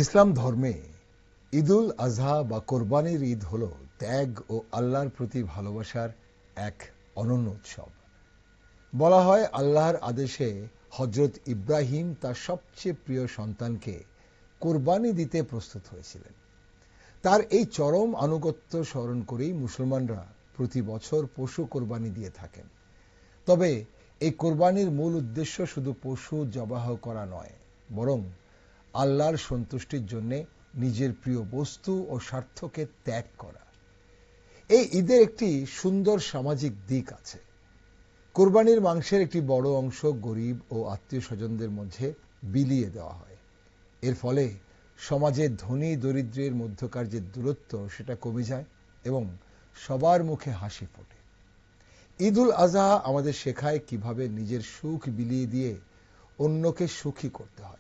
ইসলাম ধর্মে ঈদুল আজহা বা কোরবানির ঈদ হল ত্যাগ ও আল্লাহর প্রতি ভালোবাসার এক অনন্য উৎসব। বলা হয় আল্লাহর আদেশে হজরত ইব্রাহিম তার সবচেয়ে প্রিয় সন্তানকে কোরবানি দিতে প্রস্তুত হয়েছিলেন। তার এই চরম আনুগত্য স্মরণ করেই মুসলমানরা প্রতি বছর পশু কোরবানি দিয়ে থাকেন। তবে এই কোরবানির মূল উদ্দেশ্য শুধু পশু জবাহ করা নয়, বরং আল্লাহর সন্তুষ্টির জন্য নিজের প্রিয় বস্তু ও স্বার্থকে ত্যাগ করা। এই ঈদের একটি সুন্দর সামাজিক দিক আছে। কোরবানির মাংসের একটি বড় অংশ গরিব ও আত্মীয় স্বজনদের মধ্যে বিলিয়ে দেওয়া হয়। এর ফলে সমাজে ধনী দরিদ্রের মধ্যকার যে দূরত্ব সেটা কমে যায় এবং সবার মুখে হাসি ফোটে। ঈদুল আজহা আমাদের শেখায় কিভাবে নিজের সুখ বিলিয়ে দিয়ে অন্যকে সুখী করতে হয়।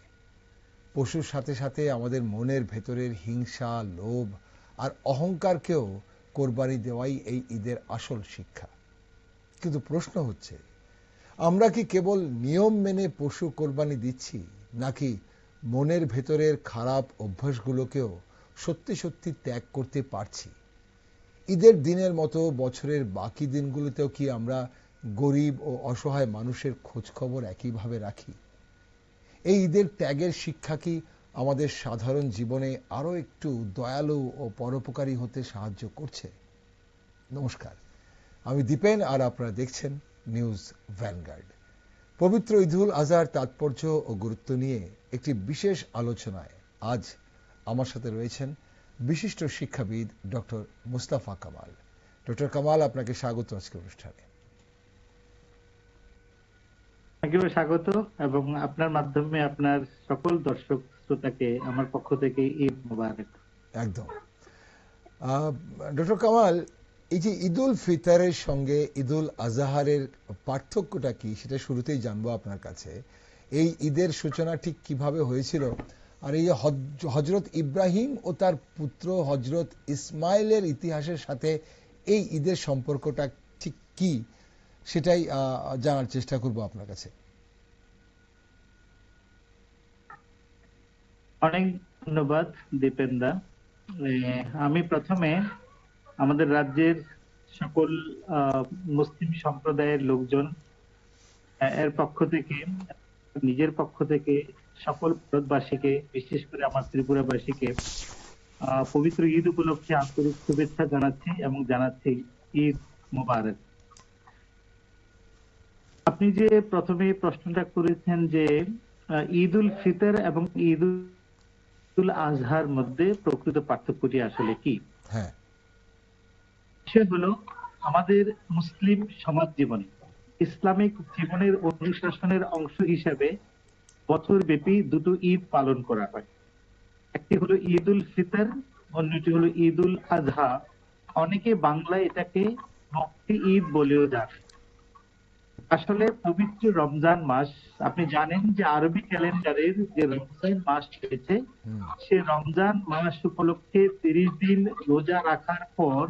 পশুর সাথে সাথে আমাদের মনের ভেতরের হিংসা, লোভ আর অহংকারকেও কোরবানি দেওয়াই এই ঈদের আসল শিক্ষা। কিন্তু প্রশ্ন হচ্ছে, আমরা কি কেবল নিয়ম মেনে পশু কোরবানি দিচ্ছি, নাকি মনের ভেতরের খারাপ অভ্যাসগুলোকেও সত্যি সত্যি ত্যাগ করতে পারছি? ঈদের দিনের মতো বছরের বাকি দিনগুলোতেও কি আমরা গরিব ও অসহায় মানুষের খোঁজ খবর একইভাবে রাখি? এই ঈদের ত্যাগের শিক্ষা কি আমাদের সাধারণ জীবনে আরো একটু দয়ালু ও পরোপকারী হতে সাহায্য করছে? নমস্কার, আমি দীপেন আর আপনারা দেখছেন নিউজ ভ্যানগার্ড। পবিত্র ঈদুল আজহার তাৎপর্য ও গুরুত্ব নিয়ে একটি বিশেষ আলোচনায় আজ আমার সাথে রয়েছেন বিশিষ্ট শিক্ষাবিদ ডক্টর মুস্তাফা কামাল। ডক্টর কামাল, আপনাকে স্বাগত আজকের অনুষ্ঠানে। স্বাগত, এবং আপনার মাধ্যমে আপনার সকল দর্শক শ্রোতাকে আমার পক্ষ থেকে ঈদ মোবারক। একদম। ডক্টর কামাল, এই যে ঈদুল ফিতরের সঙ্গে ঈদুল আজহারের পার্থক্যটা কি সেটা শুরুতেই জানবো আপনার কাছে। এই ঈদের সূচনা ঠিক কিভাবে হয়েছিল, আর এই হজরত ইব্রাহিম ও তার পুত্র হজরত ইসমাইলের ইতিহাসের সাথে এই ঈদের সম্পর্কটা ঠিক কি, সেটাই জানার চেষ্টা করব আপনার কাছে। অনেক ধন্যবাদ দীপেন দা। আমি প্রথমে আমাদের রাজ্যের সকল মুসলিম সম্প্রদায়ের লোকজন এর পক্ষ থেকে, নিজের পক্ষ থেকে সকল ভারতবাসীকে, বিশেষ করে আমার ত্রিপুরাবাসীকে পবিত্র ঈদ উপলক্ষে আন্তরিক শুভেচ্ছা জানাচ্ছি এবং জানাচ্ছি ঈদ মোবারক। আপনি যে প্রথমে প্রশ্নটা করেছেন যে ঈদ উল ফিতর এবং ঈদ উল আজহার মধ্যে প্রকৃত পার্থক্যটি আসলে কি? হ্যাঁ, সে হলো আমাদের মুসলিম সমাজ জীবনে, ইসলামিক জীবনের অনুশাসনের অংশ হিসেবে বছর ব্যাপী দুটো ঈদ পালন করা হয়। একটি হলো ঈদ উল ফিতর, অন্যটি হলো ঈদ উল আজহা। অনেকে বাংলায় এটাকে ভক্তি ঈদ বলেও জানে। আসলে পবিত্র রমজান মাস, আপনি জানেন যে আরবি ক্যালেন্ডারের যে রমজান মাস রয়েছে, সে রমজান মাস উপলক্ষে 30 দিন রোজা রাখার পর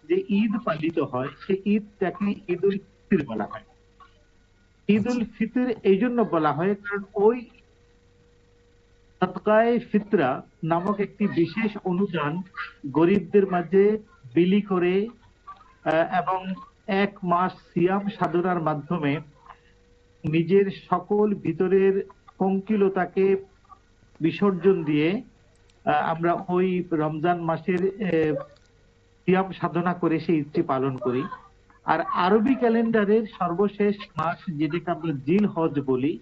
যে ঈদ পালিত হয়, সে ঈদটাকে ঈদ উল ফিতর বলা হয়। ঈদ উল ফিতর এই জন্য বলা হয় কারণ ওই সাদকায়ে ফিতরা নামক একটি বিশেষ অনুদান গরিবদের মাঝে বিলি করে এবং 1 মাস সিয়াম সাধনার মাধ্যমে নিজের সকল ভিতরের পঙ্কিলতাকে বিসর্জন দিয়ে আমরা ওই রমজান মাসের সিয়াম সাধনা করে সেই ঈদটি পালন করি। আর আরবি ক্যালেন্ডারের সর্বশেষ মাস, যেটাকে আমরা জিল হজ বলি,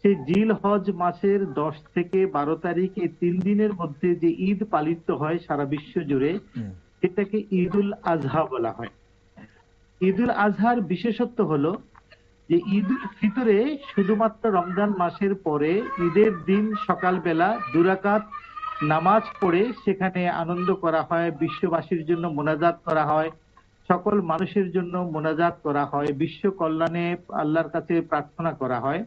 সেই জিল হজ মাসের 10 থেকে 12 তারিখ, এই 3 দিনের মধ্যে যে ঈদ পালিত হয় সারা বিশ্ব জুড়ে, সেটাকে ঈদ উল আজহা বলা হয়। ঈদ উল আজহার বিশেষত্ব হলো যে ঈদ উল ফিতরে শুধুমাত্র রমজান মাসের পরে ঈদের দিন সকালবেলা 2 রাকাত নামাজ পড়ে সেখানে আনন্দ করা হয়, বিশ্ববাসীর জন্য মোনাজাত করা হয়, সকল মানুষের জন্য মোনাজাত করা হয়, বিশ্ব কল্যাণে আল্লাহর কাছে প্রার্থনা করা হয়।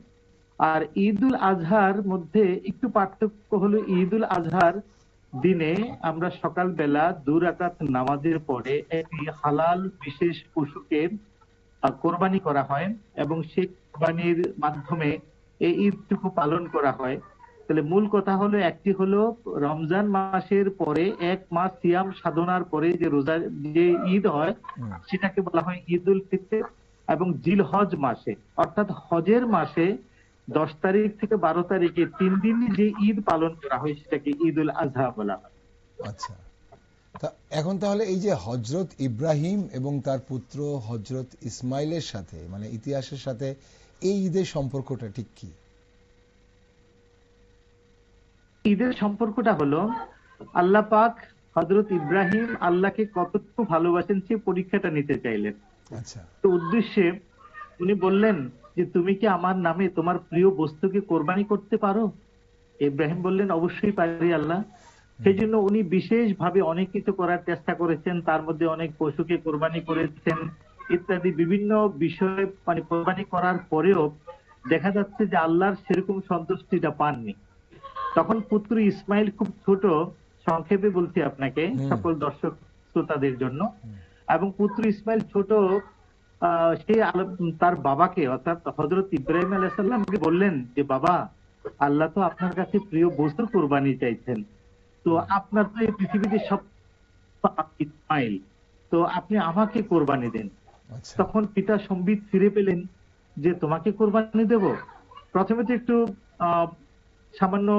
আর ঈদ উল আজহার মধ্যে একটু পার্থক্য হলো, ঈদ উল আজহার দিনে আমরা সকালবেলা 2 রাকাত নামাজের পরে একটি হালাল বিশেষ পশুকে কোরবানি করা হয় এবং সেই কোরবানির মাধ্যমে এই ঈদটুকু পালন করা হয়। তাহলে মূল কথা হলো, একটি হলো রমজান মাসের পরে 1 মাস সিয়াম সাধনার পরে যে রোজা, যে ঈদ হয়, হুম, সেটাকে বলা হয় ঈদ উল ফিতর। এবং জিলহজ মাসে, অর্থাৎ হজের মাসে 10 তারিখ থেকে 12 তারিখে 3 দিন যে ঈদ পালন করা হয় সেটাকে ঈদ উল আজহা বলা হয়। আচ্ছা। তা এখন তাহলে এই যে হজরত ইব্রাহিম এবং তার পুত্র হজরত ইসমাইলের সাথে, মানে ইতিহাসের সাথে এই ঈদের সম্পর্কটা ঠিক কি? ঈদের সম্পর্কটা হলো, আল্লাহ পাক হযরত ইব্রাহিম আল্লাহকে কতটুকু ভালোবাসেন সে পরীক্ষাটা নিতে চাইলেন। আচ্ছা। তো উদ্দেশ্যে উনি বললেন যে, তুমি কি আমার নামে তোমার প্রিয় বস্তুকে কোরবানি করতে পারো? ইব্রাহিম বললেন, অবশ্যই পারি আল্লাহ। হুম, সেই জন্য উনি বিশেষভাবে অনেক কিছু করার চেষ্টা করেছেন, তার মধ্যে অনেক পশুকে কোরবানি করেছেন ইত্যাদি বিভিন্ন বিষয়ে, মানে কোরবানি করার পরেও দেখা যাচ্ছে যে আল্লাহর সেরকম সন্তুষ্টিটা পাননি। তখন পুত্র ইসমাইল খুব ছোট, সংক্ষেপে বলছি আপনাকে হুম, সকল দর্শক শ্রোতাদের জন্য, হুম, এবং পুত্র ইসমাইল ছোট, সে তার বাবাকে অর্থাৎ হযরত ইব্রাহিম আলাইহিস সালামকে বললেন যে, বাবা, আল্লাহ তো আপনার কাছে প্রিয় বস্তু কোরবানি চাইছেন, তো হুম, আপনার তো এই পৃথিবীতে সব ইসমাইল, তো আপনি আমাকে কোরবানি দেন। আচ্ছা। তখন পিতা সম্বিত ফিরে পেলেন যে, তোমাকে কোরবানি দেব। প্রথমে তো একটু আহ সামান্য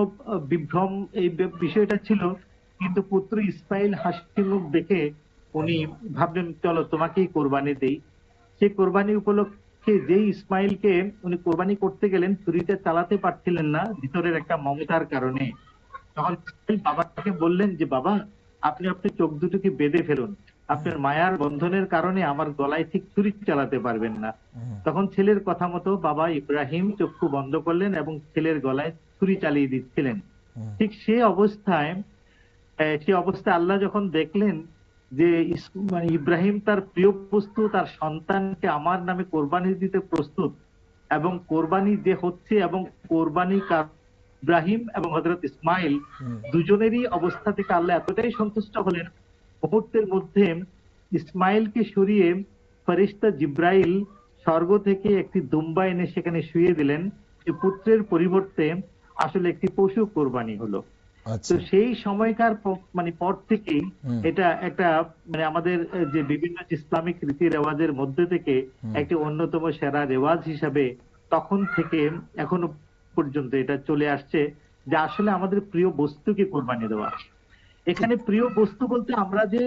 বিভ্রম এই বিষয়টা ছিল, কিন্তু পুত্র ইসমাইল হাসি মুখ দেখে উনি ভাবলেন, চলো তোমাকেই কোরবানি দেই। সেই কোরবানি উপলক্ষে যেই ইসমাইলকে উনি কোরবানি করতে গেলেন, ছুরিটা চালাতে পারছিলেন না ভিতরের একটা মমতার কারণে। তখন ইসমাইল বাবাকে বললেন যে, বাবা, আপনি আপনার চোখ দুটোকে বেঁধে ফেলুন, হুম, আপনার মায়ার বন্ধনের কারণে আমার গলায় ঠিক ছুরি চালাতে পারবেন না। হুম, তখন ছেলের কথা মতো বাবা ইব্রাহিম চক্ষু বন্ধ করলেন এবং ছেলের গলায় ছুরি চালিয়ে দিচ্ছিলেন। হুম, ঠিক সে অবস্থায় আল্লাহ যখন দেখলেন যে মানে ইব্রাহিম তার প্রিয় বস্তু, তার সন্তানকে আমার নামে কোরবানি দিতে প্রস্তুত, এবং কোরবানি যে হচ্ছে, এবং কোরবানি ইব্রাহিম এবং হযরত ইসমাইল হুম, দুজনেরই অবস্থা থেকে আল্লাহ এতটাই সন্তুষ্ট হলেন, মুহূর্তের মধ্যে ইসমাইলকে সরিয়ে ফেরেশতা জিব্রাইল স্বর্গ থেকে একটি দুম্বা এনে সেখানে শুইয়ে দিলেন, যে পুত্রের পরিবর্তে আসলে একটি পশু কোরবানি হলো। তো আচ্ছা। সেই সময়কার মানে পর থেকেই হুম, এটা একটা, মানে আমাদের যে বিভিন্ন ইসলামিক রীতি রেওয়াজের মধ্যে থেকে হুম, একটি অন্যতম সেরা রেওয়াজ হিসাবে তখন থেকে এখনো পর্যন্ত এটা চলে আসছে, যে আসলে আমাদের প্রিয় বস্তুকে কোরবানি দেওয়া। ঠিক। এখানে প্রিয় বস্তু বলতে আমরা যে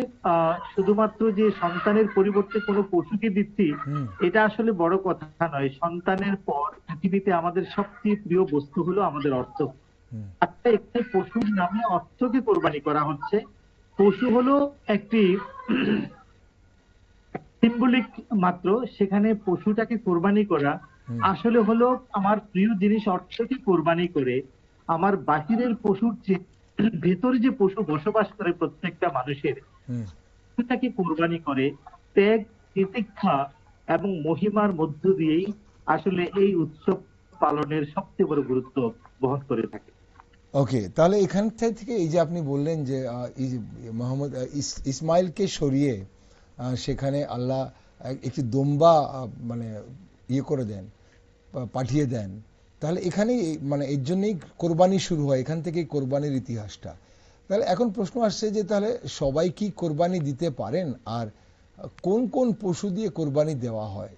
শুধুমাত্র যে সন্তানের পরিবর্তে কোনো পশুকে দিচ্ছি, হুম, এটা আসলে বড় কথা নয়। সন্তানের পর পৃথিবীতে আমাদের সবচেয়ে প্রিয় বস্তু হলো আমাদের অর্থ। হুম, একটা একটি পশুর নামে অর্থকে কোরবানি করা হচ্ছে। পশু হলো একটি সিম্বলিক মাত্র, সেখানে পশুটাকে কোরবানি করা হুম, আসলে হলো আমার প্রিয় জিনিস অর্থকে কোরবানি করে আমার বাহিরের পশুর চেয়ে ভেতরে যে পশু বসবাস করে প্রত্যেকটা মানুষের, হুম। সেটাকে কোরবানি করে ত্যাগ, তিতিক্ষা এবং মহিমার মধ্য দিয়েই আসলে এই উৎসব পালনের সবচেয়ে বড় গুরুত্ব বহন করে থাকে। ওকে, তাহলে এখান থেকে এই যে আপনি বললেন যে মোহাম্মদ ইসমাইলকে সরিয়ে সেখানে আল্লাহ একটি দোম্বা মানে ইয়ে করে দেন, পাঠিয়ে দেন, তাহলে এখানেই মানে এর জন্যই কোরবানি শুরু হয়, এখান থেকেই কোরবানির ইতিহাসটা। তাহলে এখন প্রশ্ন আসছে যে তাহলে সবাই কি কোরবানি দিতে পারেন, আর কোন কোন পশু দিয়ে কোরবানি দেওয়া হয়?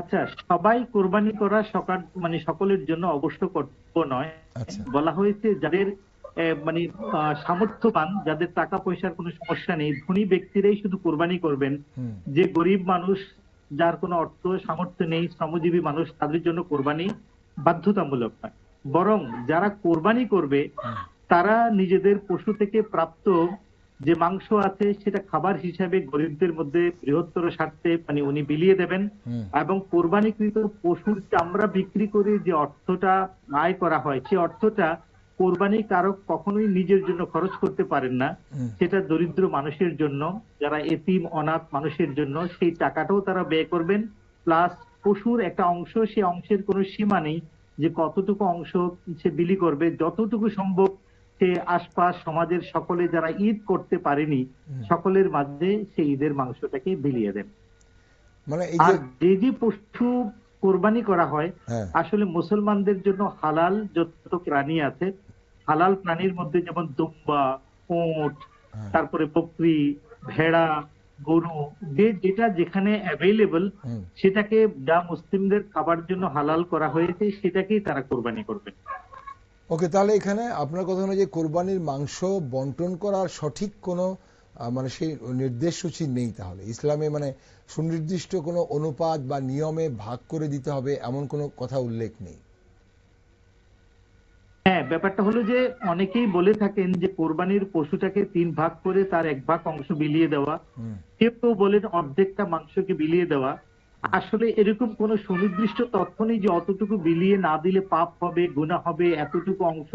আচ্ছা, সবাই কোরবানি করা মানে সকলের জন্য অবশ্য কর্তব্য নয়। আচ্ছা। বলা হয়েছে যাদের মানে সামর্থ্যবান, যাদের টাকা পয়সার কোনো সমস্যা নেই, ধনী ব্যক্তিরাই শুধু কোরবানি করবেন। হুম, যে গরিব মানুষ, যার কোনো অর্থ সামর্থ্য নেই, শ্রমজীবী মানুষ, তাদের জন্য কোরবানি বাধ্যতামূলক নয়। বরং যারা কোরবানি করবে হুম, তারা নিজেদের পশু থেকে প্রাপ্ত যে মাংস আছে সেটা খাবার হিসাবে গরিবদের মধ্যে বৃহত্তর স্বার্থে মানে উনি বিলিয়ে দেবেন। হুম, এবং কোরবানিকৃত পশুর চামড়া বিক্রি করে যে অর্থটা আয় করা হয়, সে অর্থটা কোরবানি কারক কখনোই নিজের জন্য খরচ করতে পারেন না। হুম, সেটা দরিদ্র মানুষের জন্য, যারা এতিম অনাথ মানুষের জন্য সেই টাকাটাও তারা ব্যয় করবেন। প্লাস পশুর একটা অংশ, সে অংশের কোনো সীমা নেই যে কতটুকু অংশ সে বিলি করবে, যতটুকু সম্ভব সে আশপাশ সমাজের সকলে যারা ঈদ করতে পারেনি হুম। সকলের মাঝে সেই ঈদের মাংসটাকে বিলিয়ে দেন। মানে এই যে আর যে যে পশু কোরবানি করা হয়, হ্যাঁ, আসলে মুসলমানদের জন্য হালাল যত প্রাণী আছে, হালাল প্রাণীর মধ্যে যেমন দুম্বা, উট, হ্যাঁ, তারপরে বকরি, ভেড়া, গরু, যে যেটা যেখানে অ্যাভেলেবল, হুম। সেটাকে যা মুসলিমদের খাবার জন্য হালাল করা হয়েছে সেটাকেই তারা কোরবানি করবে। ওকে, তাহলে এখানে আপনার কথা অনুযায়ী কোরবানির মাংস বন্টন করার সঠিক কোনো মানে সেই নির্দেশ সূচি নেই, তাহলে ইসলামে মানে সুনির্দিষ্ট কোনো অনুপাত বা নিয়মে ভাগ করে দিতে হবে এমন কোনো কথা উল্লেখ নেই। হ্যাঁ, ব্যাপারটা হলো যে অনেকেই বলে থাকেন যে কোরবানির পশুটাকে 3 ভাগ করে তার 1 ভাগ অংশ বিলিয়ে দেওয়া, হুম, কেউ কেউ বলেন অর্ধেকটা মাংসকে বিলিয়ে দেওয়া। আসলে এরকম কোনো সুনির্দিষ্ট তথ্য নেই যে অতটুকু বিলিয়ে না দিলে পাপ হবে, গুনাহ হবে, এতটুকু অংশ।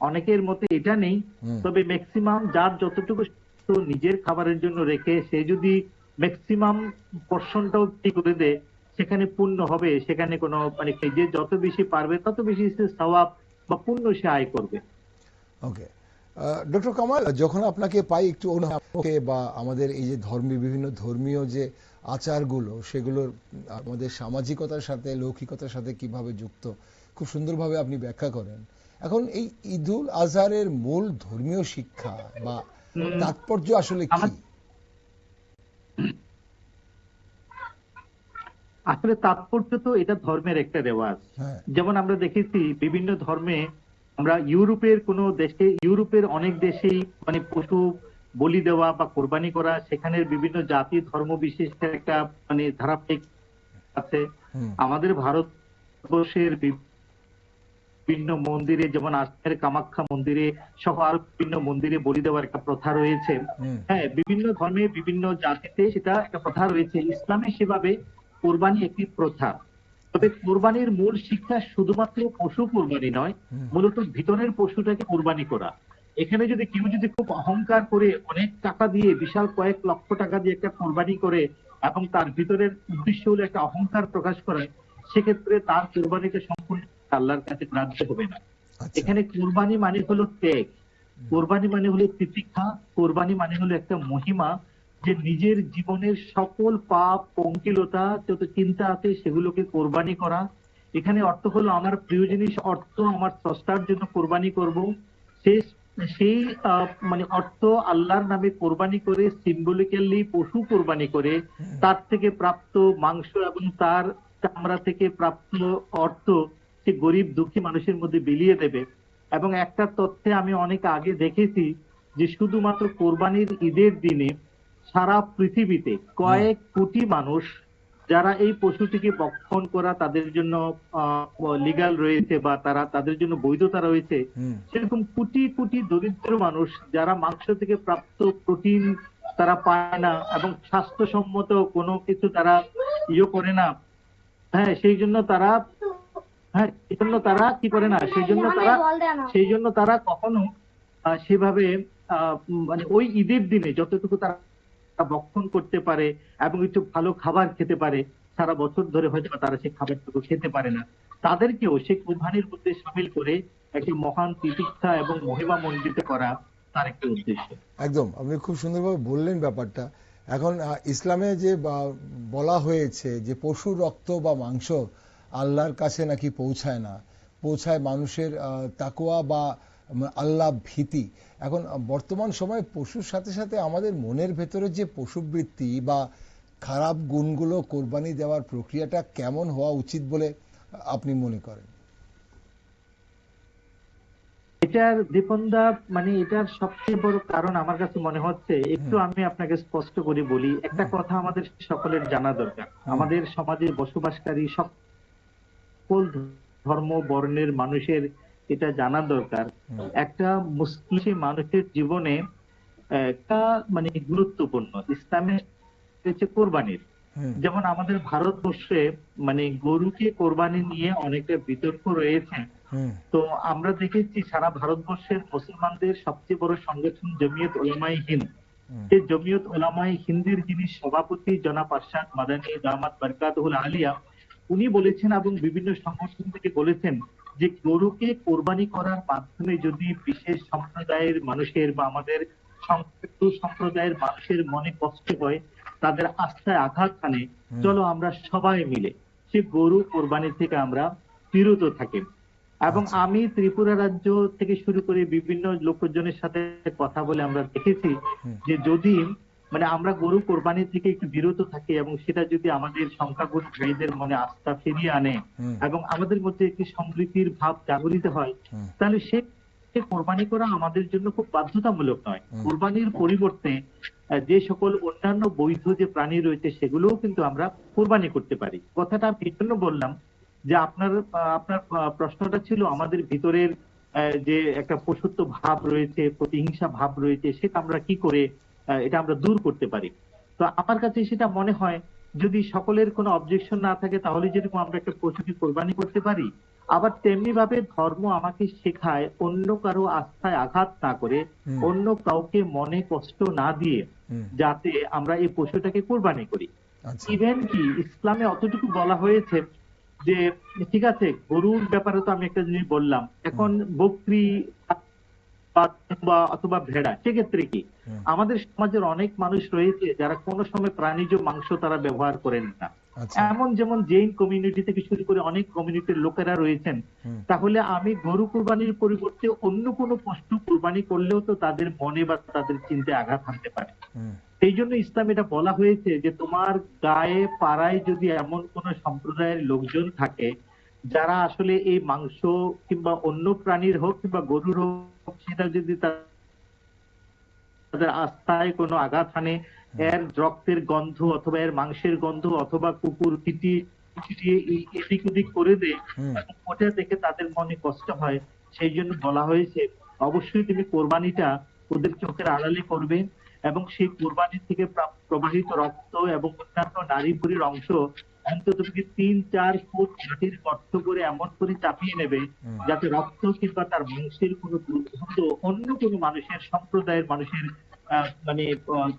অনেকের মতে এটা নেই। হুম। তবে ম্যাক্সিমাম যার যতটুকু তো নিজের খাবারের জন্য রেখে সে যদি ম্যাক্সিমাম পোর্শনটাও বিক্রি করে দেয়, সেখানে পুণ্য হবে, সেখানে কোনো মানে যে যত বেশি পারবে তত বেশি সে সওয়াব বা পুণ্য সে আয় করবে। ওকে, ডক্টর কামাল, যখন আপনাকে পাই একটু আপনাকে বা আমাদের এই যে বিভিন্ন ধর্মীয় যে আচারগুলো সেগুলোর আমাদের সামাজিকতার সাথে লৌকিকতার সাথে কিভাবে যুক্ত, খুব সুন্দরভাবে আপনি ব্যাখ্যা করেন। এখন এই ঈদুল আজহারের মূল ধর্মীয় শিক্ষা বা উম, তাৎপর্য আসলে কি? আমার আসলে তাৎপর্য তো এটা ধর্মের একটা রেওয়াজ। হ্যাঁ, যেমন আমরা দেখেছি বিভিন্ন ধর্মে, আমরা ইউরোপের কোন দেশে, ইউরোপের অনেক দেশেই মানে পশু বলি দেওয়া বা কোরবানি করা, সেখানের বিভিন্ন জাতি ধর্ম বিশেষের একটা মানে ধারাবাহিক আছে। হুম, আমাদের ভারতবর্ষের বিভিন্ন মন্দিরে, যেমন আজমের কামাখ্যা মন্দিরে সহ আরো বিভিন্ন মন্দিরে বলি দেওয়ার একটা প্রথা রয়েছে। হুম, হ্যাঁ, বিভিন্ন ধর্মে বিভিন্ন জাতিতে সেটা একটা প্রথা রয়েছে। ইসলামে সেভাবে কোরবানি একটি প্রথা। তবে কোরবানির মূল শিক্ষা শুধুমাত্র পশু কোরবানি নয়, হুম, মূলত ভিতরের পশুটাকে কোরবানি করা। এখানে যদি কেউ যদি খুব অহংকার করে অনেক টাকা দিয়ে, বিশাল কয়েক লক্ষ টাকা দিয়ে একটা কোরবানি করে এবং তার ভিতরের উদ্দেশ্য হলো একটা অহংকার প্রকাশ করা, সেক্ষেত্রে তার কোরবানিটা সম্পূর্ণ আল্লাহর কাছে গ্রাহ্য হবে না। আচ্ছা, এখানে কোরবানি মানে হলো ত্যাগ, কোরবানি মানে হলো তিতিক্ষা, কোরবানি মানে হলো একটা মহিমা, যে নিজের জীবনের সকল পাপ পঙ্কিলতা যত চিন্তা আছে সেগুলোকে কোরবানি করা। এখানে অর্থ হলো আমার প্রিয় জিনিস অর্থ আমার স্রষ্টার জন্য কোরবানি করব। সেই সেই মানে অর্থ আল্লাহর নামে কোরবানি করে, সিম্বলিক্যালি পশু কোরবানি করে তার থেকে প্রাপ্ত মাংস এবং তার চামড়া থেকে প্রাপ্ত অর্থ সে গরিব দুঃখী মানুষের মধ্যে বিলিয়ে দেবে। এবং একটা তথ্যে আমি অনেক আগে দেখেছি যে শুধুমাত্র কোরবানির ঈদের দিনে সারা পৃথিবীতে হুম, কয়েক কোটি মানুষ যারা এই পশুটিকে ভক্ষণ করা তাদের জন্য লিগ্যাল রয়েছে বা তারা তাদের জন্য বৈধতা রয়েছে, হুম, সেরকম কোটি কোটি দরিদ্র মানুষ যারা মাংস থেকে প্রাপ্ত প্রোটিন তারা পায় না এবং স্বাস্থ্যসম্মত কোনো কিছু তারা করে না। হ্যাঁ, সেই জন্য তারা, হ্যাঁ সেই জন্য তারা কি করে না, সেই জন্য তারা কখনো সেভাবে মানে ওই ঈদের দিনে যতটুকু তারা ভক্ষণ করতে পারে এবং একটু ভালো খাবার খেতে পারে, সারা বছর ধরে হয়তো তারা সেই খাবারটুকু খেতে পারে না, তাদেরকেও সেই কোরবানির মধ্যে সামিল করে একটি মহান তিতিক্ষা এবং মহিমা মণ্ডিত করা তার একটি উদ্দেশ্য। একদম আপনি খুব সুন্দরভাবে বললেন ব্যাপারটা। এখন ইসলামে যে বলা হয়েছে যে পশুর রক্ত বা মাংস আল্লাহর কাছে নাকি পৌঁছায় না, পৌঁছায় মানুষের তাকওয়া বা আল্লাহ ভীতি। এখন বর্তমান সময়ে পশুর সাথে সাথে আমাদের মনের ভেতরে যে পশুবৃত্তি বা খারাপ গুণগুলো কোরবানি দেওয়ার প্রক্রিয়াটা কেমন হওয়া উচিত বলে আপনি মনে করেন? এটার দীপনদা, মানে এটার সবচেয়ে বড় কারণ আমার কাছে মনে হচ্ছে, একটু হুম, আমি আপনাকে স্পষ্ট করে বলি, একটা কথা আমাদের সকলের জানা দরকার। হুম, আমাদের সমাজে বসবাসকারী সকল ধর্ম বর্ণের মানুষের এটা জানা দরকার, হুম, একটা মুসলিম মানুষের জীবনে একটা মানে গুরুত্বপূর্ণ ইসলামে হচ্ছে কোরবানির। হুম, যেমন আমাদের ভারতবর্ষে মানে গরুকে কোরবানি নিয়ে অনেকটা বিতর্ক রয়েছে। হুম, তো আমরা দেখেছি সারা ভারতবর্ষের মুসলমানদের সবচেয়ে বড় সংগঠন জমিয়ত ওলামায়ে হিন্দ, হুম, এই জমিয়ত ওলামায়ে হিন্দের যিনি সভাপতি জনাব আরশাদ মাদানী দামাত বারকাতুহুল আলিয়া, উনি বলেছেন এবং বিভিন্ন সংগঠন থেকে বলেছেন যে গরুকে কোরবানি করার মাধ্যমে যদি বিশেষ সম্প্রদায়ের মানুষের বা আমাদের সংখ্যালঘু সম্প্রদায়ের মানুষের মনে কষ্ট হয়, তাদের আস্থায় আঘাত হানে, হুম, চলো আমরা সবাই মিলে যে গরু কোরবানি থেকে আমরা বিরত থাকি। এবং আচ্ছা। আমি ত্রিপুরা রাজ্য থেকে শুরু করে বিভিন্ন লোকজনের সাথে কথা বলে আমরা দেখেছি হুম, যে যদি আমরা গরু কোরবানি থেকে একটু বিরত থাকি এবং সেটা যদি আমাদের সংখ্যাগুরু ভাইদের মনে আস্থা ফিরিয়ে আনে হুম, এবং আমাদের মধ্যে একটি সম্প্রীতির ভাব জাগরিত হয়, হুম, তাহলে সে কোরবানি করা আমাদের জন্য খুব বাধ্যতামূলক নয়। হুম, কোরবানির পরিবর্তে যে সকল অন্যান্য বৈধ যে প্রাণী রয়েছে সেগুলোও কিন্তু আমরা কোরবানি করতে পারি। কথাটা আমি এই জন্য বললাম যে আপনার প্রশ্নটা ছিল আমাদের ভিতরের যে একটা পশুত্ব ভাব রয়েছে, প্রতিহিংসা ভাব রয়েছে, সেটা আমরা কি করে এটা আমরা দূর করতে পারি। তো আমার কাছে সেটা মনে হয় যদি সকলের কোনো অবজেকশন না থাকে তাহলে যেরকম আমরা একটা পশুকে কোরবানি করতে পারি, আবার তেমনি ভাবে ধর্ম আমাকে শেখায় অন্য কারো আস্থায় আঘাত না করে, হুম, অন্য কাউকে মনে কষ্ট না দিয়ে হুম, যাতে আমরা এই পশুটাকে কোরবানি করি। আচ্ছা। ইভেন কি ইসলামে অতটুকু বলা হয়েছে যে ঠিক আছে, গরুর ব্যাপারে তো আমি একটা জিনিস বললাম, হুম, এখন বকরি বা অথবা ভেড়া, সেক্ষেত্রে কি হুম, আমাদের সমাজের অনেক মানুষ রয়েছে যারা কোনো সময় প্রাণীজ মাংস তারা ব্যবহার করেন না। আচ্ছা। এমন যেমন জৈন কমিউনিটি থেকে শুরু করে অনেক কমিউনিটির লোকেরা রয়েছেন। হুম, তাহলে আমি গরু কুরবানির পরিবর্তে অন্য কোনো পশু কুরবানি করলেও তো তাদের মনে বা তাদের চিন্তায় আঘাত হানতে পারে। হুম, সেই জন্য ইসলাম এটা বলা হয়েছে যে তোমার গায়ে পাড়ায় যদি এমন কোন সম্প্রদায়ের লোকজন থাকে যারা আসলে এই মাংস কিংবা অন্য প্রাণীর হোক কিংবা গরুর হোক, সেটা যদি তাদের আস্থায় কোনো আঘাত হানে, হুম, এর রক্তের গন্ধ অথবা এর মাংসের গন্ধ অথবা কুকুর পিটিয়ে এদিক ওদিক করে দেয়, হুম, এবং ওটা দেখে তাদের মনে কষ্ট হয়, সেই জন্য বলা হয়েছে অবশ্যই তুমি কোরবানিটা ওদের চোখের আড়ালে করবে এবং সেই কোরবানি থেকে প্রবাহিত রক্ত এবং অন্যান্য নারী বুড়ির অংশ অন্তত 3-4 ফুট মাটির গর্ত করে এমন করে চাপিয়ে নেবে হুম, যাতে রক্ত কিংবা তার মাংসের কোনো দুর্গন্ধ অন্য কোনো মানুষের সম্প্রদায়ের মানুষের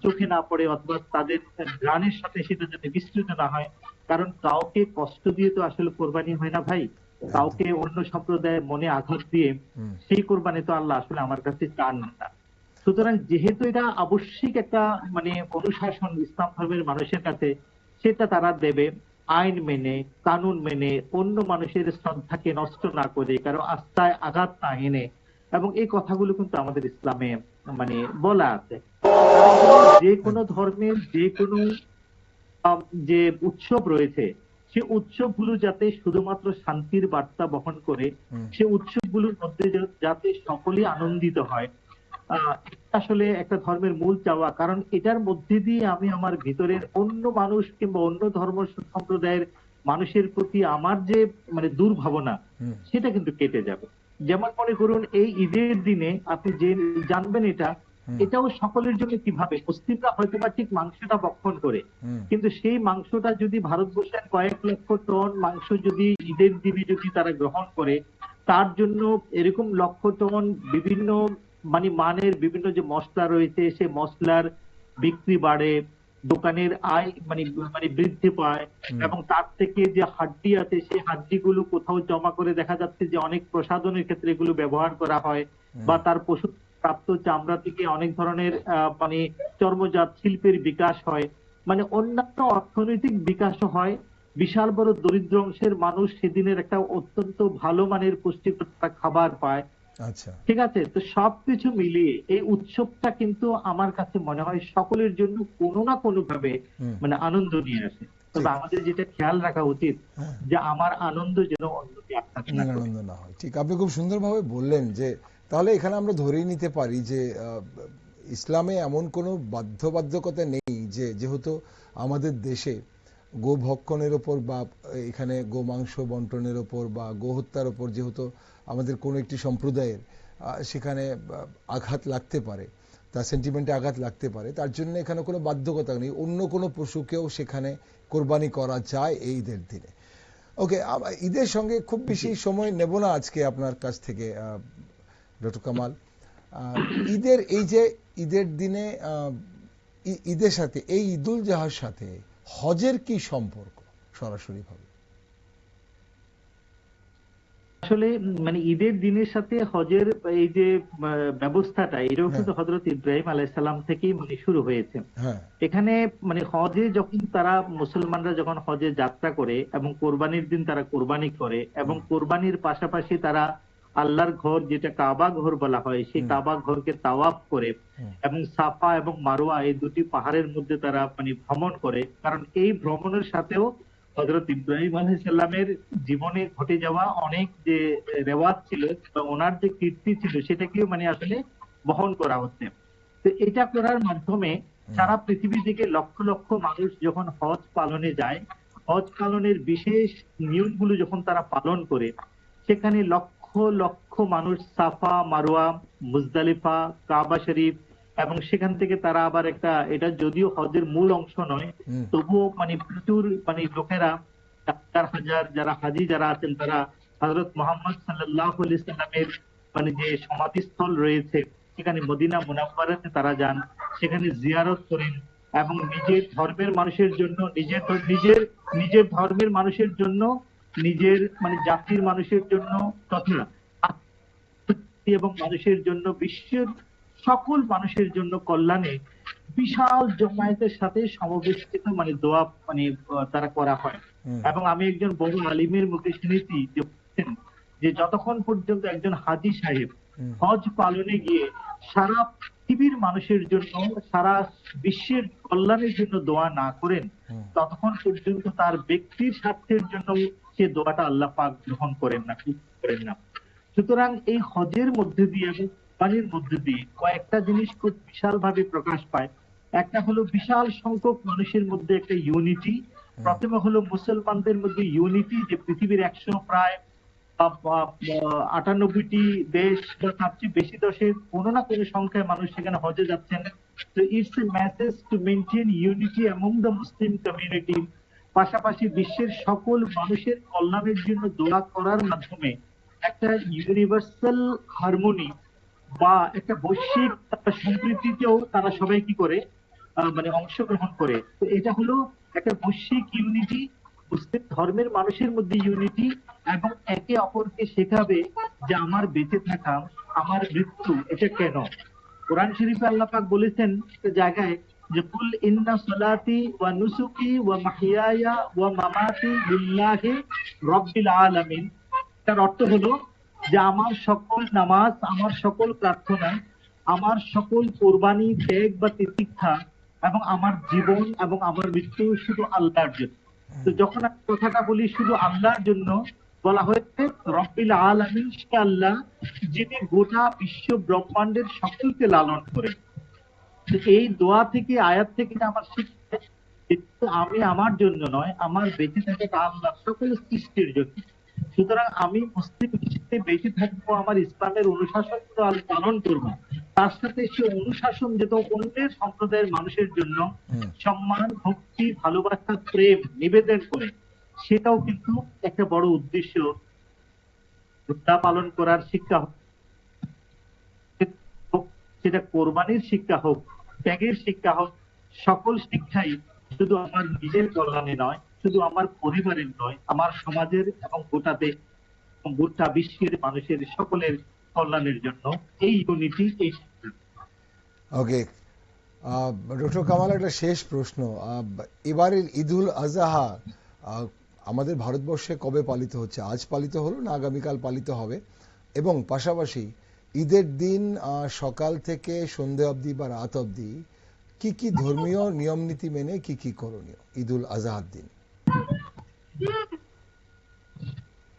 চোখে না পড়ে অথবা তাদের ঘ্রাণের সাথে সেটা যাতে বিস্তৃত না হয়। কারণ কাউকে কষ্ট দিয়ে তো আসলে কোরবানি হয় না ভাই, একদম। কাউকে অন্য সম্প্রদায়ের মনে আঘাত দিয়ে হুম, সেই কোরবানি তো আল্লাহ আসলে আমার কাছে চান না। সুতরাং যেহেতু এটা আবশ্যিক একটা অনুশাসন ইসলাম ধর্মের মানুষের কাছে, সেটা তারা দেবে আইন মেনে, কানুন মেনে, অন্য মানুষের শ্রদ্ধাকে নষ্ট না করে, কারো আস্থায় আঘাত না এনে। এবং এই কথাগুলো কিন্তু আমাদের ইসলামে মানে বলা আছে। যে কোনো একদম। ধর্মের যে কোনো যে উৎসব রয়েছে, সে উৎসবগুলো যাতে শুধুমাত্র শান্তির বার্তা বহন করে, হুম, সে উৎসবগুলোর মধ্যে যাতে সকলেই আনন্দিত হয়, এটা আসলে একটা ধর্মের মূল চাওয়া। কারণ এটার মধ্যে দিয়ে আমি আমার ভিতরের অন্য মানুষ কিংবা অন্য ধর্ম সম্প্রদায়ের মানুষের প্রতি আমার যে দুর্ভাবনা, হুম, সেটা কিন্তু কেটে যাবে। যেমন মনে করুন এই ঈদের দিনে আপনি যে জানবেন এটা, হুম, এটাও সকলের জন্য কিভাবে মুসলিমরা হয়তো বা ঠিক মাংসটা ভক্ষণ করে, হুম, কিন্তু সেই মাংসটা যদি ভারতবর্ষের কয়েক লক্ষ টন মাংস যদি ঈদের দিনে যদি তারা গ্রহণ করে, তার জন্য এরকম লক্ষ টন বিভিন্ন মানের বিভিন্ন যে মশলা রয়েছে, সে মশলার বিক্রি বাড়ে, দোকানের আয় বৃদ্ধি পায়, হুম, এবং তার থেকে যে হাড্ডি আছে সেই হাড্ডি গুলো কোথাও জমা করে দেখা যাচ্ছে যে অনেক প্রসাধনের ক্ষেত্রে এগুলো ব্যবহার করা হয়, হুম, বা তার পশু প্রাপ্ত চামড়া থেকে অনেক ধরনের চর্মজাত শিল্পের বিকাশ হয়, অন্যান্য অর্থনৈতিক বিকাশও হয়। বিশাল বড় দরিদ্র অংশের মানুষ সেদিনের একটা অত্যন্ত ভালো মানের পুষ্টিকর খাবার পায়। আচ্ছা। ঠিক আছে, তো সবকিছু মিলিয়ে এই উৎসবটা কিন্তু আমার কাছে মনে হয় সকলের জন্য কোনো না কোনো ভাবে হুম, আনন্দ নিয়ে আসে। তবে ঠিক। আমাদের যেটা খেয়াল রাখা উচিত হ্যাঁ, যে আমার আনন্দ যেন অন্যকে আঘাত না করে। নিরানন্দ না হয়। ঠিক, আপনি খুব সুন্দরভাবে বললেন যে তাহলে এখানে আমরা ধরেই নিতে পারি যে ইসলামে এমন কোনো বাধ্যবাধকতা নেই যে যেহেতু আমাদের দেশে গোভক্ষণের ওপর বা এখানে গোমাংস বন্টনের ওপর বা গোহত্যার ওপর যেহেতু আমাদের কোনো একটি সম্প্রদায়ের সেখানে আঘাত লাগতে পারে, তার সেন্টিমেন্টে আঘাত লাগতে পারে, তার জন্য এখানে কোনো বাধ্যকতা নেই, অন্য কোনো পশুকেও সেখানে কোরবানি করা যায় এই ঈদের দিনে। ওকে, ঈদের সঙ্গে খুব বেশি জি। সময় নেব না আজকে আপনার কাছ থেকে ডক্টর কামাল। আহ, ঈদের এই যে ঈদের দিনে ঈদের সাথে এই ঈদুল জুহার সাথে হজের কি সম্পর্ক সরাসরি ভাবে? আসলে মানে ঈদের দিনের সাথে হজের এই যে ব্যবস্থাটা, এটাও হ্যাঁ, কিন্তু হযরত ইব্রাহিম আলাইহিস সালাম থেকেই মানে শুরু হয়েছে। হ্যাঁ, এখানে মানে হজে যখন তারা মুসলমানরা যখন হজে যাত্রা করে এবং কোরবানির দিন তারা কোরবানি করে এবং হুম, কোরবানির পাশাপাশি তারা আল্লাহর ঘর, যেটা কাবা ঘর বলা হয়, সেই হুম, কাবা ঘরকে তাওয়াফ করে হুম, এবং সাফা এবং মারোয়া এই দুটি পাহাড়ের মধ্যে তারা মানে ভ্রমণ করে। কারণ এই ভ্রমণের সাথেও হযরত ইব্রাহিম আলাইহিস সালামের জীবনে ঘটে যাওয়া অনেক যে রেওয়াজ ছিল বা ওনার যে কীর্তি ছিল সেটাকেও মানে আসলে বহন করা হচ্ছে। তো এটা করার মাধ্যমে হুম, সারা পৃথিবী থেকে লক্ষ লক্ষ মানুষ যখন হজ পালনে যায়, হজ পালনের বিশেষ নিয়মগুলো যখন তারা পালন করে, সেখানে লক্ষ লক্ষ মানুষ সাফা মারোয়া, মুজদালিফা, কাবা শরীফ এবং সেখান থেকে তারা আবার একটা, এটা যদিও হজের মূল অংশ নয়, হুম, তবুও মানে প্রচুর মানে লোকেরা, হাজার হাজার যারা হাজি যারা আছেন তারা হযরত মুহাম্মদ সাল্লাল্লাহু আলাইহি সাল্লামের মানে যে সমাধিস্থল রয়েছে সেখানে মদিনা মুনাওয়ারাতে তারা যান, সেখানে জিয়ারত করেন এবং নিজের ধর্মের মানুষের জন্য, নিজের নিজের ধর্মের মানুষের জন্য, নিজের মানে জাতির মানুষের জন্য তথা এবং মানুষের জন্য, বিশ্বের সকল মানুষের জন্য কল্যাণে বিশাল জমায়েতের সাথে সমবেত মানে দোয়া মানে তারা করা হয়। হুম, এবং আমি একজন বড় আলিমের মুখে শুনেছি যে বলছেন যে যতক্ষণ পর্যন্ত একজন হাজী সাহেব হুম, হজ পালনে গিয়ে সারা পৃথিবীর মানুষের জন্য, সারা বিশ্বের কল্যাণের জন্য দোয়া না করেন, হুম, ততক্ষণ পর্যন্ত তার ব্যক্তির স্বার্থের জন্য সে দোয়াটা আল্লাহ পাক গ্রহণ করেন না, করেন না। সুতরাং এই হজের মধ্যে দিয়ে এবং কোরবানির মধ্যে দিয়ে কয়েকটা জিনিস খুব বিশাল ভাবে প্রকাশ পায়। একটা হলো বিশাল সংখ্যক মানুষের মধ্যে একটা ইউনিটি। হুম, প্রথমে হলো মুসলমানদের মধ্যে ইউনিটি, যে পৃথিবীর প্রায় 98টি দেশ বা তার চেয়ে বেশি দেশের কোনো না কোনো সংখ্যায় মানুষ সেখানে হজে যাচ্ছেন। তো it's a message to maintain unity among the Muslim community. পাশাপাশি বিশ্বের সকল মানুষের কল্যাণের জন্য দোয়া করার মাধ্যমে একটা ইউনিভার্সাল হারমোনি বা একটা বৈশ্বিক সম্প্রীতিতেও তারা সবাই কি করে মানে অংশগ্রহণ করে। তো এটা হলো একটা বৈশ্বিক ইউনিটি, মুসলিম ধর্মের মানুষের মধ্যে ইউনিটি, এবং একে অপরকে শেখাবে যে আমার বেঁচে থাকা, আমার মৃত্যু এটা কেন। কোরআন শরীফে আল্লাহ পাক বলেছেন একটা জায়গায় যে কুল ইন্না সলাতি ওয়া নুসুকি ওয়া মাহইয়ায়া ওয়া মামাতি লিল্লাহি রাব্বিল আলামিন। তার অর্থ হলো যে আমার সকল নামাজ, আমার সকল প্রার্থনা, আমার সকল কোরবানি, ত্যাগ বা তিতিক্ষা এবং আমার জীবন এবং আমার মৃত্যু শুধু আল্লাহর জন্য। তো যখন আমি কথাটা বলি শুধু আল্লাহর জন্য, বলা হয়েছে রব্বিল আলামিন, সে আল্লাহ যিনি গোটা বিশ্ব ব্রহ্মাণ্ডের সকলকে লালন করেন। তো এই দোয়া থেকে, আয়াত থেকে আমার শিক্ষা, আমি আমার জন্য নয়, আমার বেঁচে থাকাটা আল্লাহ সকল সৃষ্টির জন্য। সুতরাং আমি মুসলিম হিসেবে বেঁচে থাকবো, আমার ইসলামের অনুশাসন পালন করবো, তার সাথে সে অনুশাসন যেত অন্যের সম্প্রদায়ের মানুষের জন্য হুম। সম্মান, ভক্তি, ভালোবাসা, প্রেম নিবেদন করে, সেটাও কিন্তু একটা বড় উদ্দেশ্য। দোয়া পালন করার শিক্ষা হোক, সেটা কোরবানির শিক্ষা হোক, ত্যাগের শিক্ষা হোক, সকল শিক্ষাই শুধু আমার নিজের কল্যাণে নয়, শুধু আমার পরিবারের নয়, আমার সমাজের এবং গোটা দেশ এবং গোটা বিশ্বের মানুষের সকলের কল্যাণের জন্য এই ইউনিটি, এই শিক্ষা। ওকে, ডক্টর কামাল, একটা শেষ প্রশ্ন। এবারের ঈদুল আজহা আমাদের ভারতবর্ষে কবে পালিত হচ্ছে? আজ পালিত হলো না আগামীকাল পালিত হবে? এবং পাশাপাশি ঈদের দিন সকাল থেকে সন্ধে অবধি বা রাত অবধি কি কি ধর্মীয় নিয়ম নীতি মেনে কি কি করণীয় ঈদুল আজহার দিন?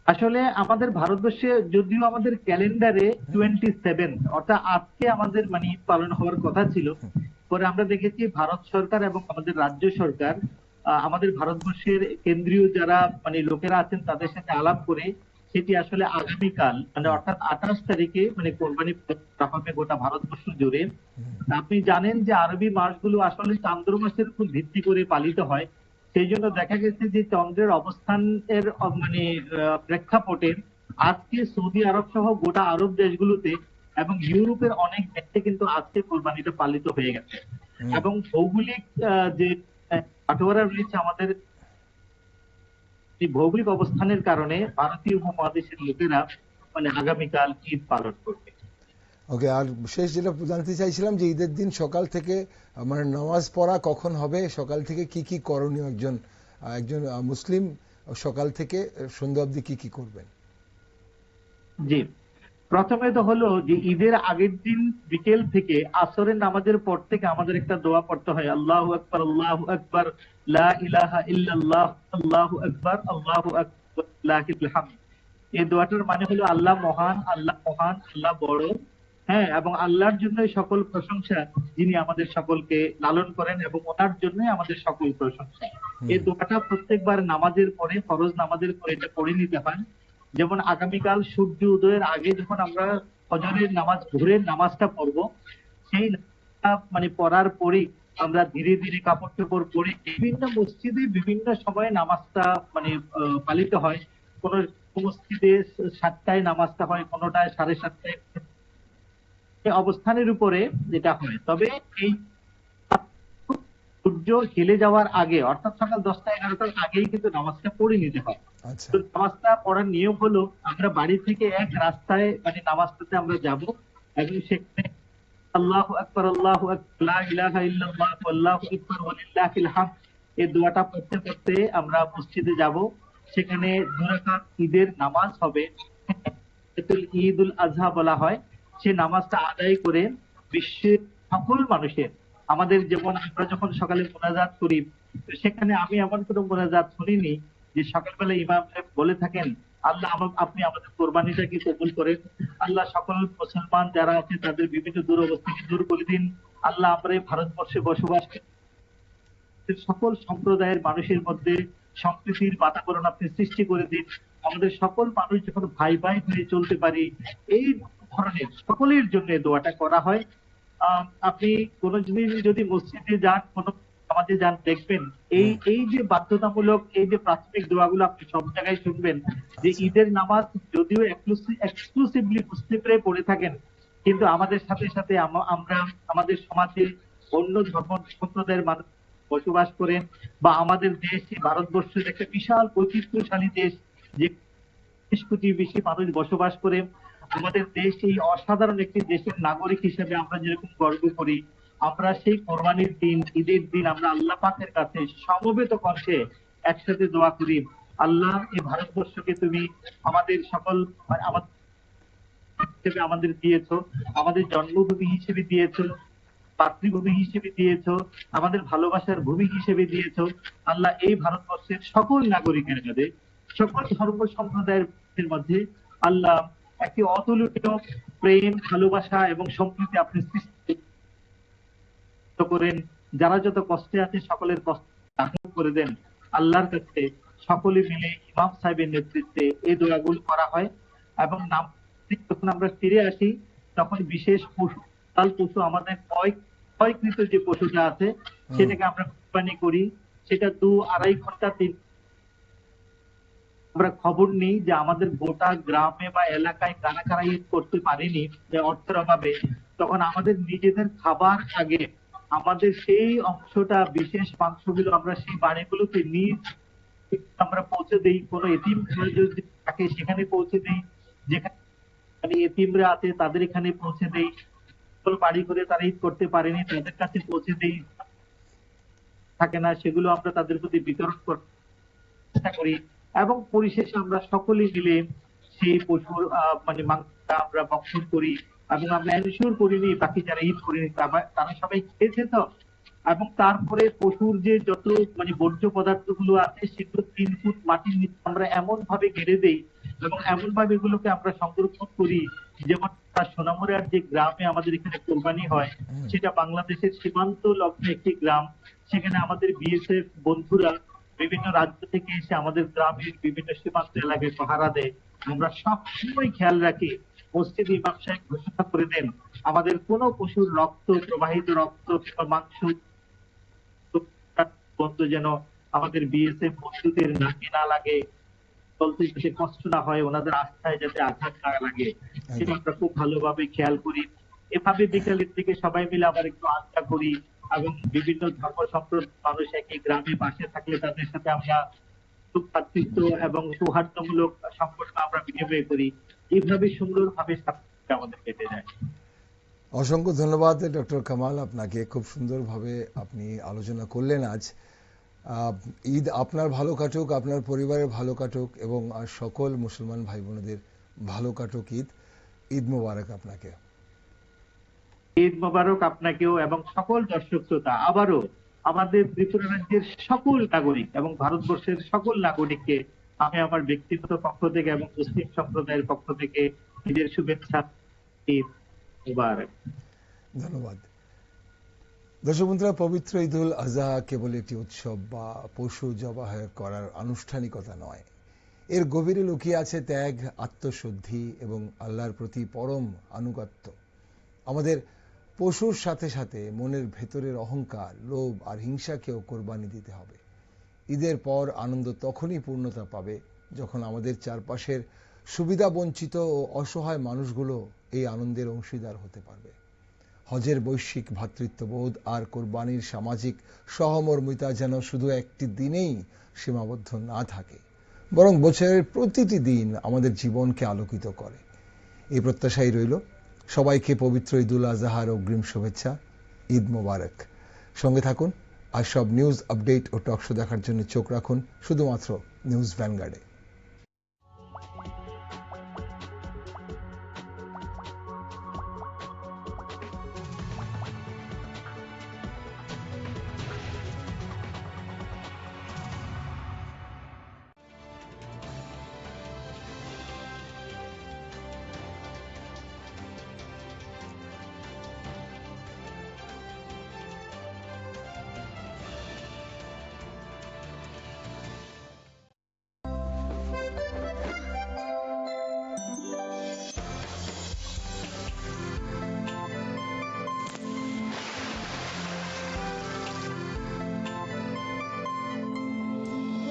আসলে আমাদের ভারতবর্ষে যদিও আমাদের ক্যালেন্ডারে 27, অর্থাৎ আজকে আমাদের মানে ঈদ পালন হওয়ার কথা ছিল, পরে আমরা দেখেছি ভারত সরকার এবং আমাদের রাজ্য সরকার আমাদের ভারতবর্ষের কেন্দ্রীয় যারা মানে লোকেরা আছেন তাদের সাথে আলাপ করে সেটি আসলে আগামীকাল মানে অর্থাৎ 28 তারিখে মানে কোরবানি করা হবে গোটা ভারতবর্ষ জুড়ে। আপনি জানেন যে আরবি মাসগুলো আসলে চান্দ্র মাসের উপর ভিত্তি করে পালিত হয়। সেই জন্য দেখা গেছে যে চন্দ্রের অবস্থানের মানে প্রেক্ষাপটে আজকে সৌদি আরব সহ গোটা আরব দেশগুলোতে এবং ইউরোপের অনেক দেশে কিন্তু আজকে কোরবানিটা পালিত হয়ে গেছে। হুম, এবং ভৌগোলিক যে বাটোয়ারা রয়েছে আমাদের এই ভৌগোলিক অবস্থানের কারণে ভারতীয় উপমহাদেশের লোকেরা মানে আগামীকাল ঈদ পালন করবে। ওকে, আর শেষ যেটা জানতে চাইছিলাম যে ঈদের দিন সকাল থেকে মানে নামাজ পড়া কখন হবে, সকাল থেকে কি কি করণীয় একজন একজন মুসলিম সকাল থেকে সন্ধ্যা অবধি কি কি করবেন? জি, প্রথমে তো হলো যে ঈদের আগের দিন বিকেল থেকে আসরের নামাজের পর থেকে আমাদের একটা দোয়া পড়তে হয়, আল্লাহু আকবার আল্লাহু আকবার লা ইলাহা ইল্লাল্লাহ আল্লাহু আকবার আল্লাহু আকবার লাহিল হামদ। এই দোয়াটার মানে হলো আল্লাহ মহান, আল্লাহ মহান, আল্লাহ বড়। হ্যাঁ, এবং আল্লাহর জন্য সকল প্রশংসা, যিনি আমাদের সকলকে লালন করেন, এবং ওনার জন্যই আমাদের সকল প্রশংসা। এই দোয়াটা প্রত্যেকবার নামাজের পরে, ফরজ নামাজের পরে এটা পড়ে নিতে হয়। যেমন আগামীকাল সূর্য উদয়ের আগে যখন আমরা ফজরের নামাজ, ভোরের নামাজটা পড়বো, সেই নামাজটা মানে পড়ার পরে আমরা ধীরে ধীরে কাপড় চোপড় পরে বিভিন্ন মসজিদে বিভিন্ন সময়ে নামাজটা মানে পালিত হয়। কোন মসজিদে 7টায় নামাজটা হয়, কোনটায় 7:30টায়, অবস্থানের উপরে যেটা হয়। তবে এই সূর্য হেলে যাওয়ার আগে, অর্থাৎ সকাল 10টা-11টার আগেই কিন্তু নামাজটা পড়ে নিতে হয়। আচ্ছা, তো নামাজটা পড়ার নিয়ম হলো, আমরা বাড়ি থেকে এক রাস্তায় মানে নামাজটাতে আমরা যাব, এবং সেখানে আল্লাহু আকবার আল্লাহু আকবার লা ইলাহা ইল্লাল্লাহ আল্লাহু আকবার ওয়ালিল্লাহিল হামদ এই দোয়াটা পড়তে পড়তে আমরা মসজিদে যাব। সেখানে 2 রাকাত ঈদের নামাজ হবে, ঈদুল আজহা বলা হয়। সে নামাজটা আদায় করে বিশ্বের সকল মানুষের, আমাদের যেমন আমরা যখন সকালে মোনাজাত করি, তো সেখানে আমি এমন কোনো মোনাজাত শুনিনি যে সকালবেলা ইমাম সাহেব বলে থাকেন, আল্লাহ আপনি আমাদের কোরবানিটাকে কবুল করেন, আল্লাহ সকল মুসলমান যারা আছে তাদের বিভিন্ন দুরবস্থাকে দূর করে দিন, আল্লাহ আমরা এই ভারতবর্ষে বসবাস করি সকল সম্প্রদায়ের মানুষের মধ্যে সম্প্রীতির বাতাবরণ আপনি সৃষ্টি করে দিন, আমাদের সকল মানুষ যখন ভাই ভাই হয়ে চলতে পারি, এই ধরনের সকলের জন্য দোয়াটা করা হয়। আপনি কোনদিন যদি মসজিদে যান, কোন সমাজে যান, দেখবেন এই এই যে বাধ্যতামূলক এই যে প্রাথমিক দোয়াগুলো আপনি সব জায়গায় শুনবেন, যে ঈদের নামাজ যদিও এক্সক্লুসিভলি মুসলিমরাই পড়ে থাকেন, কিন্তু আমাদের সাথে সাথে আমরা আমাদের সমাজে অন্য ধর্ম সম্প্রদায়ের মানুষ বসবাস করেন, বা আমাদের দেশ ভারতবর্ষের একটা বিশাল বৈচিত্র্যশালী দেশ, যে 30 কোটি বেশি মানুষ বসবাস করে। আমাদের দেশ এই অসাধারণ একটি দেশের নাগরিক হিসেবে আমরা যেরকম গর্ব করি, আমরা সেই কোরবানির দিন, ঈদের দিন আমরা আল্লাহ পাকের কাছে সমবেত কণ্ঠে একসাথে দোয়া করি, আল্লাহ এই ভারতবর্ষকে তুমি আমাদের সকল হিসেবে আমাদের দিয়েছো, আমাদের জন্মভূমি হিসেবে দিয়েছো, মাতৃভূমি হিসেবে দিয়েছো, আমাদের ভালোবাসার ভূমি হিসেবে দিয়েছো। আল্লাহ এই ভারতবর্ষের সকল নাগরিকের মধ্যে, সকল ধর্ম সম্প্রদায়ের মধ্যে আল্লাহ একটি অতুলনীয় প্রেম, ভালোবাসা এবং সম্প্রীতি আপনি সৃষ্টি করেন। যারা যত কষ্টে আছে সকলের কষ্ট লাঘব করে দেন। আল্লাহর কাছে সকলে মিলে ইমাম সাহেবের নেতৃত্বে এই দোয়াগুলো করা হয়। এবং নাম যখন আমরা ফিরে আসি, তখন বিশেষ পশু, পশু আমাদের ক্রয়কৃত যে পশুটা আছে সেটাকে আমরা কোরবানি করি। সেটা 2-2.5 ঘন্টা আমরা খবর নিই যে আমাদের গোটা গ্রামে বা এলাকায় কারা কারা ঈদ করতে পারেনি যে অর্থের অভাবে, তখন আমাদের নিজেদের খাবার আগে আমাদের সেই অংশটা, বিশেষ মাংসগুলো আমরা সেই বাড়িগুলোতে নিয়ে আমরা পৌঁছে দেই। কোনো এতিম যদি থাকে সেখানে পৌঁছে দেই, যেখানে এতিমরা আছে তাদের এখানে পৌঁছে দেই, বাড়ি করে তারা ঈদ করতে পারেনি তাদের কাছে পৌঁছে দেই, থাকে না সেগুলো আমরা তাদের প্রতি বিতরণ করার চেষ্টা করি। এবং পরিশেষে আমরা সকলে মিলে সেই পশুর মানে মাংসটা আমরা ভক্ষণ করি, এবং আমরা এনশিওর করিনি বাকি যারা ঈদ করিনি তারা সবাই খেয়েছে তো। এবং তারপরে পশুর যে যত মানে বর্জ্য পদার্থ গুলো আছে সেগুলো 3 ফুট মাটির নিচে আমরা এমন ভাবে গেড়ে দেই, এবং এমন ভাবে এগুলোকে আমরা সংরক্ষণ করি, যেমন সোনামুড়ার যে গ্রামে আমাদের এখানে কোরবানি হয়, সেটা বাংলাদেশের সীমান্ত লগ্ন একটি গ্রাম। সেখানে আমাদের বিএসএফ বন্ধুরা বিভিন্ন রাজ্য থেকে এসে আমাদের গ্রামের বিভিন্ন সীমান্ত এলাকায় পাহারা দেয়। আমরা সবসময় খেয়াল রাখি, মসজিদ ইমাম সাহেব ঘোষণা করে দেন, আমাদের কোন পশুর রক্ত, প্রবাহিত রক্ত কিংবা মাংস যেন আমাদের বিএসএফ বন্ধুদের নাকে না লাগে, চলতে যাতে কষ্ট না হয়, ওনাদের আস্থায় যাতে আঘাত না লাগে, সেটা আমরা খুব ভালোভাবে খেয়াল করি। এভাবে বিকালের দিকে সবাই মিলে আবার একটু আড্ডা করি, এবং বিভিন্ন ধর্ম সম্প্রদায়ের মানুষ একই গ্রামে পাশে থাকলে তাদের সাথে আমরা ভ্রাতৃত্ব এবং সৌহার্দ্যমূলক সম্পর্ক আমরা বিনিময় করি, এইভাবে সুন্দরভাবে সাথে আমাদের কেটে যায়। অসংখ্য ধন্যবাদ ডক্টর কামাল আপনাকে, খুব সুন্দরভাবে আপনি আলোচনা করলেন আজ। ঈদ আপনার ভালো কাটুক, আপনার পরিবারের ভালো কাটুক এবং আর সকল মুসলমান ভাই বোনদের ভালো কাটুক। ঈদ মোবারক আপনাকে। ঈদ মোবারক আপনাকেও এবং সকল দর্শক শ্রোতা। আবারও আমাদের ত্রিপুরা রাজ্যের সকল নাগরিক এবং ভারতবর্ষের সকল নাগরিককে আমি আমার ব্যক্তিগত পক্ষ থেকে এবং মুসলিম সম্প্রদায়ের পক্ষ থেকে ঈদের শুভেচ্ছা। ঈদ মোবারক। ধন্যবাদ। দর্শক বন্ধুরা, পবিত্র ঈদুল আজহা কেবল একটি উৎসব বা পশু জবাহ করার আনুষ্ঠানিকতা নয়, এর গভীরে লুকিয়ে আছে ত্যাগ, আত্মশুদ্ধি এবং আল্লাহর প্রতি পরম আনুগত্য। আমাদের পশুর সাথে সাথে মনের ভেতরের অহংকার, লোভ আর হিংসাকেও কোরবানি দিতে হবে। ঈদের পর আনন্দ তখনই পূর্ণতা পাবে যখন আমাদের চারপাশের সুবিধা বঞ্চিত ও অসহায় মানুষগুলো এই আনন্দের অংশীদার হতে পারবে। হজের বৈশ্বিক ভ্রাতৃত্ববোধ আর কোরবানির সামাজিক সহমর্মিতা যেন শুধু একটি দিনেই সীমাবদ্ধ না থাকে, বরং বছরের প্রতিটি দিন আমাদের জীবনকে আলোকিত করে। এই প্রত্যাশাই রইল। সবাইকে পবিত্র ঈদুল আজহার অগ্রিম শুভেচ্ছা। ঈদ মোবারক। সঙ্গে থাকুন, আর সব নিউজ আপডেট ও টকশো দেখার জন্য চোখ রাখুন শুধুমাত্র news ভ্যানগার্ডে।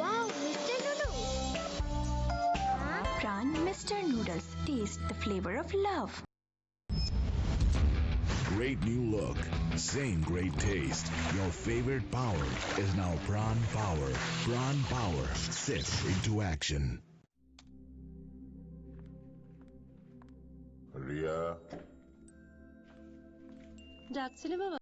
Wow, Mr. Noodle! Pran Mr. Noodles. Taste the flavor of love. Great new look, same great taste. Your favorite power is now Prawn Power. Prawn Power, sip into action. Riya, ডাকছিলে বাবা?